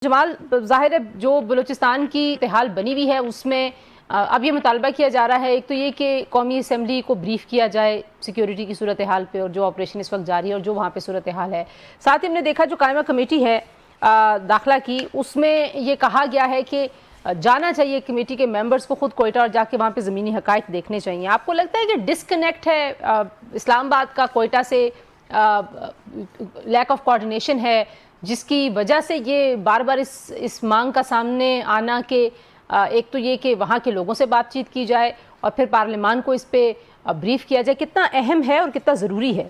جمال، ظاہر ہے جو بلوچستان کی صورتحال بنی ہوئی ہے اس میں اب یہ مطالبہ کیا جا رہا ہے، ایک تو یہ کہ قومی اسمبلی کو بریف کیا جائے سیکیورٹی کی صورتحال پہ اور جو آپریشن اس وقت جاری ہے اور جو وہاں پہ صورتحال ہے۔ ساتھ ہی ہم نے دیکھا جو قائمہ کمیٹی ہے داخلہ کی، اس میں یہ کہا گیا ہے کہ جانا چاہیے کمیٹی کے ممبرز کو خود کوئٹہ اور جا کے وہاں پہ زمینی حقائق دیکھنے چاہیے۔ آپ کو لگتا ہے کہ ڈسکنیکٹ ہے اسلام آباد کا کوئٹہ سے، لیک آف کوارڈینیشن ہے، جس کی وجہ سے یہ بار بار اس مانگ کا سامنے آنا کہ ایک تو یہ کہ وہاں کے لوگوں سے بات چیت کی جائے اور پھر پارلیمان کو اس پہ بریف کیا جائے، کتنا اہم ہے اور کتنا ضروری ہے؟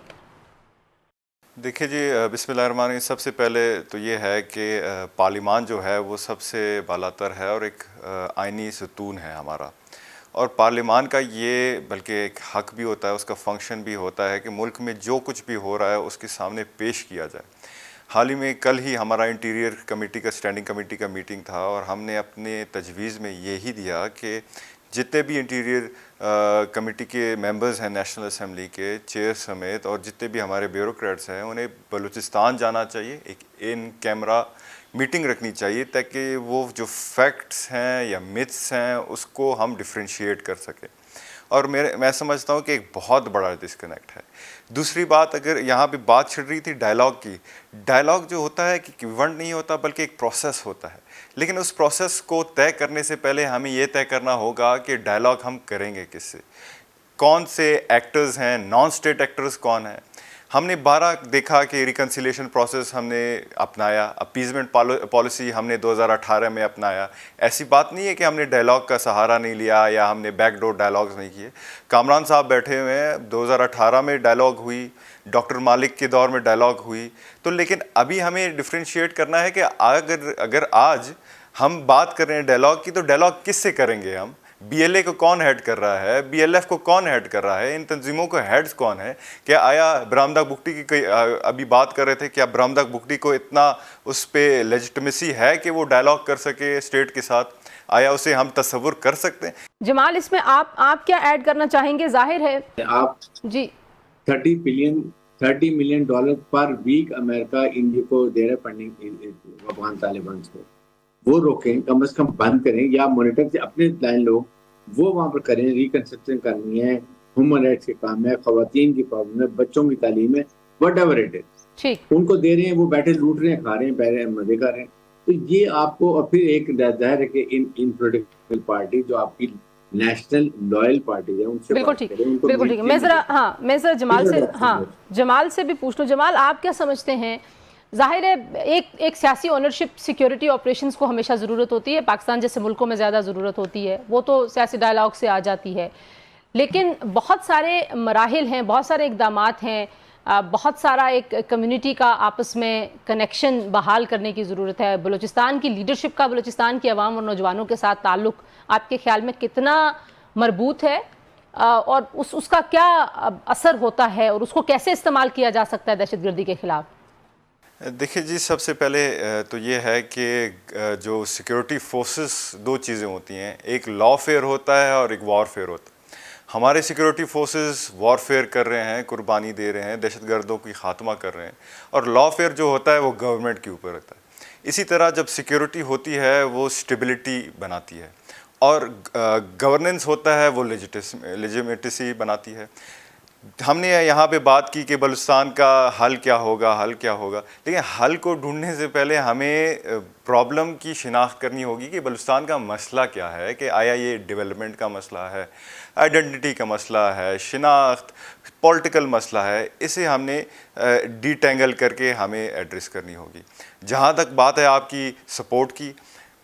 دیکھیے جی، بسم اللہ الرحمن الرحیم۔ سب سے پہلے تو یہ ہے کہ پارلیمان جو ہے وہ سب سے بالاتر ہے اور ایک آئینی ستون ہے ہمارا، اور پارلیمان کا یہ بلکہ ایک حق بھی ہوتا ہے، اس کا فنکشن بھی ہوتا ہے کہ ملک میں جو کچھ بھی ہو رہا ہے اس کے سامنے پیش کیا جائے۔ حال ہی میں کل ہی ہمارا انٹیریئر کمیٹی کا اسٹینڈنگ کمیٹی کا میٹنگ تھا، اور ہم نے اپنے تجویز میں یہی دیا کہ جتنے بھی انٹیریئر کمیٹی کے ممبرز ہیں نیشنل اسمبلی کے چیئر سمیت، اور جتنے بھی ہمارے بیوروکریٹس ہیں، انہیں بلوچستان جانا چاہیے، ایک ان کیمرہ میٹنگ رکھنی چاہیے تاکہ وہ جو فیکٹس ہیں یا متس ہیں اس کو ہم ڈفرینشیٹ کر سکیں۔ اور میں سمجھتا ہوں کہ ایک بہت بڑا ڈسکنیکٹ ہے۔ دوسری بات، اگر یہاں پہ بات چھڑ رہی تھی ڈائلاگ کی، ڈائلاگ جو ہوتا ہے کہ ایونٹ نہیں ہوتا بلکہ ایک پروسیس ہوتا ہے، لیکن اس پروسیس کو طے کرنے سے پہلے ہمیں یہ طے کرنا ہوگا کہ ڈائلاگ ہم کریں گے کس سے، کون سے ایکٹرز ہیں، نان اسٹیٹ ایکٹرز کون ہیں۔ ہم نے 12 دیکھا کہ ریکنسیلیشن پروسیس ہم نے اپنایا، اپیزمنٹ پالیسی ہم نے 2018 میں اپنایا۔ ایسی بات نہیں ہے کہ ہم نے ڈائلاگ کا سہارا نہیں لیا یا ہم نے بیک ڈور ڈائلاگز نہیں کیے۔ کامران صاحب بیٹھے ہوئے ہیں، 2018 میں ڈائلاگ ہوئی، ڈاکٹر مالک کے دور میں ڈائلاگ ہوئی، تو لیکن ابھی ہمیں ڈفرینشیٹ کرنا ہے کہ اگر آج ہم بات کر رہے ہیں ڈائلاگ کی، تو ڈائلاگ کس سے کریں گے ہم؟ بی ایل اے کو کون ہیڈ کر رہا ہے، بی ایل ایف کو کون ہیڈ کر رہا ہے، ان تنظیموں کو ہیڈز کون ہے؟ کیا آیا برہمدہ بگٹی کی ابھی بات کر رہے تھے، کیا برہمدہ بگٹی کو اتنا اس پہ لیجٹمیسی ہے کہ وہ ڈائلاگ کر سکے اسٹیٹ کے ساتھ؟ آیا اسے ہم تصور کر سکتے ہیں؟ جمال، اس میں آپ کیا ایڈ کرنا چاہیں گے؟ ظاہر ہے آپ جی 30 ملین ڈالر پر ویک امریکہ انڈیا کو دے رہے فنڈنگ افغان طالبان کو، وہ روکیں، کم از کم بند کریں، یا مانیٹر سے اپنے لائن لوگ وہ وہاں پر کریں، ریکنسٹرکشن کرنی ہے، ہیومن رائٹس کے کام ہے، خواتین کی پرابلم ہے، بچوں کی تعلیم ہے، وٹ ایور اٹ از، ٹھیک ان کو دے رہے ہیں، وہ بیٹھے لوٹ رہے ہیں، کھا رہے ہیں، پہ رہے ہیں، مزے کر رہے ہیں۔ تو یہ آپ کو، اور پھر ایک ظاہر ہے کہ ان پولیٹیکل پارٹی جو آپ کی نیشنل لوئل پارٹی ہے، ان سے بالکل بات ٹھیک، کریں، ان کو بالکل ٹھیک ہے۔ میں ذرا جمال سے بھی پوچھ لوں۔ جمال، آپ کیا سمجھتے ہیں؟ ظاہر ہے ایک سیاسی اونرشپ سیکیورٹی آپریشنز کو ہمیشہ ضرورت ہوتی ہے، پاکستان جیسے ملکوں میں زیادہ ضرورت ہوتی ہے، وہ تو سیاسی ڈائلاگ سے آ جاتی ہے، لیکن بہت سارے مراحل ہیں، بہت سارے اقدامات ہیں، بہت سارا ایک کمیونٹی کا آپس میں کنیکشن بحال کرنے کی ضرورت ہے۔ بلوچستان کی لیڈرشپ کا بلوچستان کی عوام اور نوجوانوں کے ساتھ تعلق آپ کے خیال میں کتنا مربوط ہے، اور اس کا کیا اثر ہوتا ہے، اور اس کو کیسے استعمال کیا جا سکتا ہے دہشت گردی کے خلاف؟ دیکھیں جی، سب سے پہلے تو یہ ہے کہ جو سیکیورٹی فورسز دو چیزیں ہوتی ہیں، ایک لا فیئر ہوتا ہے اور ایک وار فیئر ہوتا ہے۔ ہمارے سیکیورٹی فورسز وار فیئر کر رہے ہیں، قربانی دے رہے ہیں، دہشت گردوں کی خاتمہ کر رہے ہیں، اور لا فیئر جو ہوتا ہے وہ گورنمنٹ کے اوپر ہوتا ہے۔ اسی طرح جب سیکیورٹی ہوتی ہے وہ اسٹیبلٹی بناتی ہے، اور گورننس ہوتا ہے وہ لیجیمیٹسی بناتی ہے۔ ہم نے یہاں پہ بات کی کہ بلوچستان کا حل کیا ہوگا، لیکن حل کو ڈھونڈنے سے پہلے ہمیں پرابلم کی شناخت کرنی ہوگی کہ بلوچستان کا مسئلہ کیا ہے، کہ آیا یہ ڈیولپمنٹ کا مسئلہ ہے، آئیڈینٹی کا مسئلہ ہے، شناخت، پولیٹیکل مسئلہ ہے۔ اسے ہم نے ڈی ٹینگل کر کے ہمیں ایڈریس کرنی ہوگی۔ جہاں تک بات ہے آپ کی سپورٹ کی،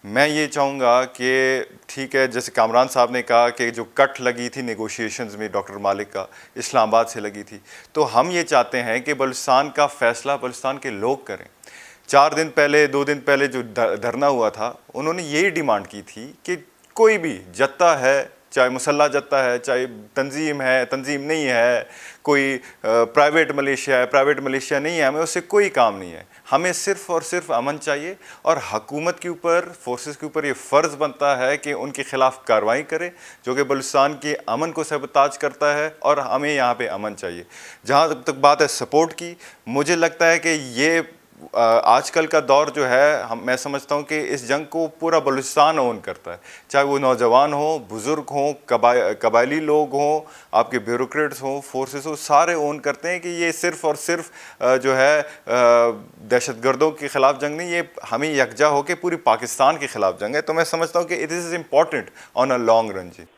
میں یہ چاہوں گا کہ ٹھیک ہے، جیسے کامران صاحب نے کہا کہ جو کٹ لگی تھی نیگوشیشنز میں ڈاکٹر مالک کا، اسلام آباد سے لگی تھی، تو ہم یہ چاہتے ہیں کہ بلوچستان کا فیصلہ بلوچستان کے لوگ کریں۔ 2 دن پہلے جو دھرنا ہوا تھا، انہوں نے یہی ڈیمانڈ کی تھی کہ کوئی بھی جتھا ہے، چاہے مسلح جتھا ہے، چاہے تنظیم ہے، تنظیم نہیں ہے، کوئی پرائیویٹ ملیشیا نہیں ہے، ہمیں اس سے کوئی کام نہیں ہے، ہمیں صرف اور صرف امن چاہیے، اور حکومت کے اوپر، فورسز کے اوپر یہ فرض بنتا ہے کہ ان کے خلاف کارروائی کرے جو کہ بلوچستان کے امن کو سبوتاج کرتا ہے، اور ہمیں یہاں پہ امن چاہیے۔ جہاں تک بات ہے سپورٹ کی، مجھے لگتا ہے کہ یہ آج کل کا دور جو ہے میں سمجھتا ہوں کہ اس جنگ کو پورا بلوچستان اون کرتا ہے، چاہے وہ نوجوان ہوں، بزرگ ہوں، قبائلی لوگ ہوں، آپ کے بیوروکریٹس ہوں، فورسز ہوں، سارے اون کرتے ہیں کہ یہ صرف اور صرف جو ہے دہشت گردوں کے خلاف جنگ نہیں، یہ ہمیں یکجا ہو کے پوری پاکستان کے خلاف جنگ ہے. تو میں سمجھتا ہوں کہ it is important on a long run. G